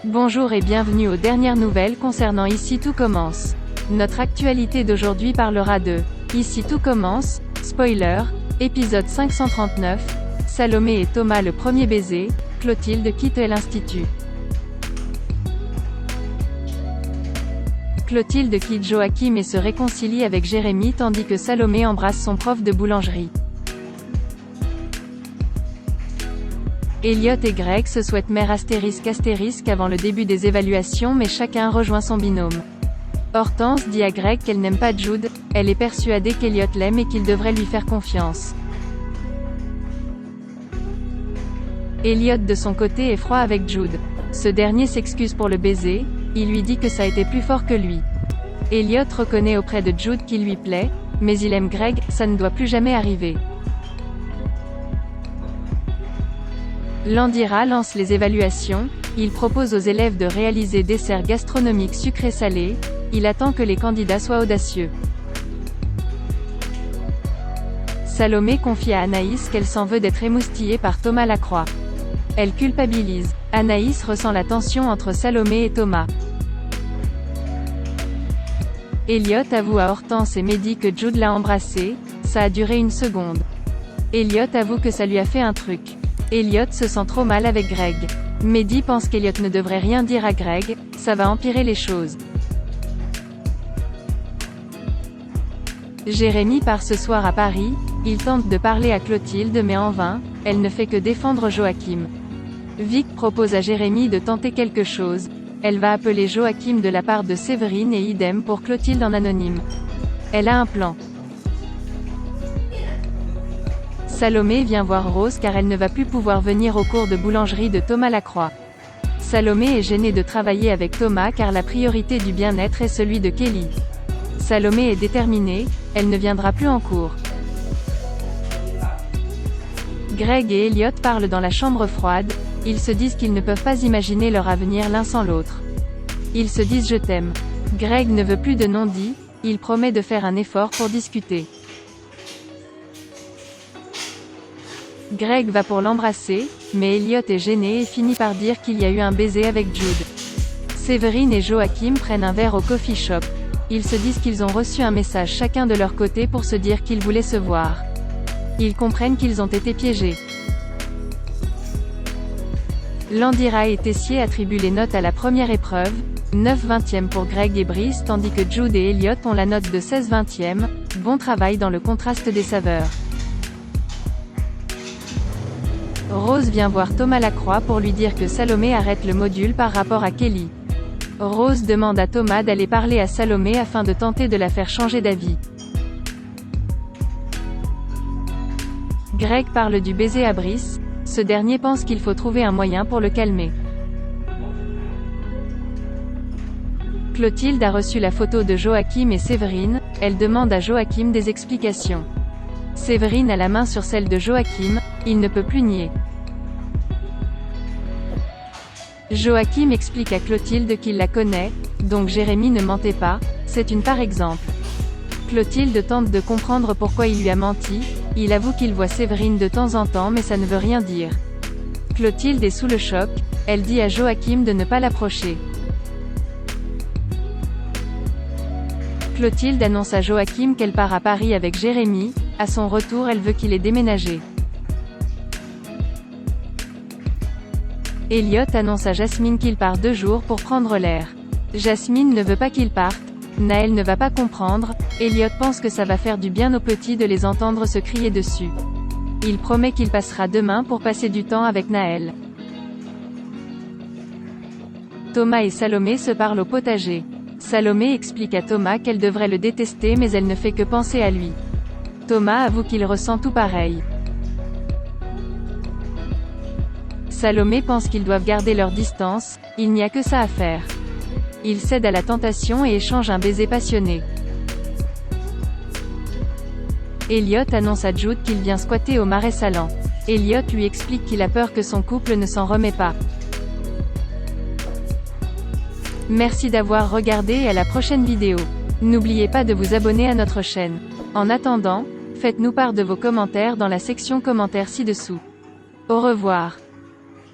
Bonjour et bienvenue aux dernières nouvelles concernant Ici tout commence. Notre actualité d'aujourd'hui parlera de Ici tout commence, spoiler, épisode 539, Salomé et Thomas le premier baiser, Clotilde quitte l'Institut. Clotilde quitte Joachim et se réconcilie avec Jérémy tandis que Salomé embrasse son prof de boulangerie. Elliot et Greg se souhaitent mère *** avant le début des évaluations mais chacun rejoint son binôme. Hortense dit à Greg qu'elle n'aime pas Jude, elle est persuadée qu'Elliot l'aime et qu'il devrait lui faire confiance. Elliot de son côté est froid avec Jude. Ce dernier s'excuse pour le baiser, il lui dit que ça a été plus fort que lui. Elliot reconnaît auprès de Jude qu'il lui plaît, mais il aime Greg, ça ne doit plus jamais arriver. Landira lance les évaluations, il propose aux élèves de réaliser desserts gastronomiques sucrés-salés, il attend que les candidats soient audacieux. Salomé confie à Anaïs qu'elle s'en veut d'être émoustillée par Thomas Lacroix. Elle culpabilise. Anaïs ressent la tension entre Salomé et Thomas. Elliot avoue à Hortense et Mehdi que Jude l'a embrassé, ça a duré une seconde. Elliot avoue que ça lui a fait un truc. Elliot se sent trop mal avec Greg. Mehdi pense qu'Elliot ne devrait rien dire à Greg, ça va empirer les choses. Jérémy part ce soir à Paris, il tente de parler à Clotilde mais en vain, elle ne fait que défendre Joachim. Vic propose à Jérémy de tenter quelque chose, elle va appeler Joachim de la part de Séverine et idem pour Clotilde en anonyme. Elle a un plan. Salomé vient voir Rose car elle ne va plus pouvoir venir au cours de boulangerie de Thomas Lacroix. Salomé est gênée de travailler avec Thomas car la priorité du bien-être est celui de Kelly. Salomé est déterminée, elle ne viendra plus en cours. Greg et Elliot parlent dans la chambre froide, ils se disent qu'ils ne peuvent pas imaginer leur avenir l'un sans l'autre. Ils se disent je t'aime. Greg ne veut plus de non-dit, il promet de faire un effort pour discuter. Greg va pour l'embrasser, mais Elliot est gêné et finit par dire qu'il y a eu un baiser avec Jude. Séverine et Joachim prennent un verre au coffee shop. Ils se disent qu'ils ont reçu un message chacun de leur côté pour se dire qu'ils voulaient se voir. Ils comprennent qu'ils ont été piégés. Landira et Tessier attribuent les notes à la première épreuve, 9/20 pour Greg et Brice tandis que Jude et Elliot ont la note de 16/20, bon travail dans le contraste des saveurs. Rose vient voir Thomas Lacroix pour lui dire que Salomé arrête le module par rapport à Kelly. Rose demande à Thomas d'aller parler à Salomé afin de tenter de la faire changer d'avis. Greg parle du baiser à Brice, ce dernier pense qu'il faut trouver un moyen pour le calmer. Clotilde a reçu la photo de Joachim et Séverine, elle demande à Joachim des explications. Séverine a la main sur celle de Joachim, il ne peut plus nier. Joachim explique à Clotilde qu'il la connaît, donc Jérémy ne mentait pas, c'est une par exemple. Clotilde tente de comprendre pourquoi il lui a menti, il avoue qu'il voit Séverine de temps en temps mais ça ne veut rien dire. Clotilde est sous le choc, elle dit à Joachim de ne pas l'approcher. Clotilde annonce à Joachim qu'elle part à Paris avec Jérémy, à son retour elle veut qu'il ait déménagé. Elliot annonce à Jasmine qu'il part 2 jours pour prendre l'air. Jasmine ne veut pas qu'il parte, Naël ne va pas comprendre, Elliot pense que ça va faire du bien aux petits de les entendre se crier dessus. Il promet qu'il passera demain pour passer du temps avec Naël. Thomas et Salomé se parlent au potager. Salomé explique à Thomas qu'elle devrait le détester mais elle ne fait que penser à lui. Thomas avoue qu'il ressent tout pareil. Salomé pense qu'ils doivent garder leur distance, il n'y a que ça à faire. Il cède à la tentation et échange un baiser passionné. Elliot annonce à Jude qu'il vient squatter au Marais Salants. Elliot lui explique qu'il a peur que son couple ne s'en remet pas. Merci d'avoir regardé et à la prochaine vidéo. N'oubliez pas de vous abonner à notre chaîne. En attendant, faites-nous part de vos commentaires dans la section commentaires ci-dessous. Au revoir.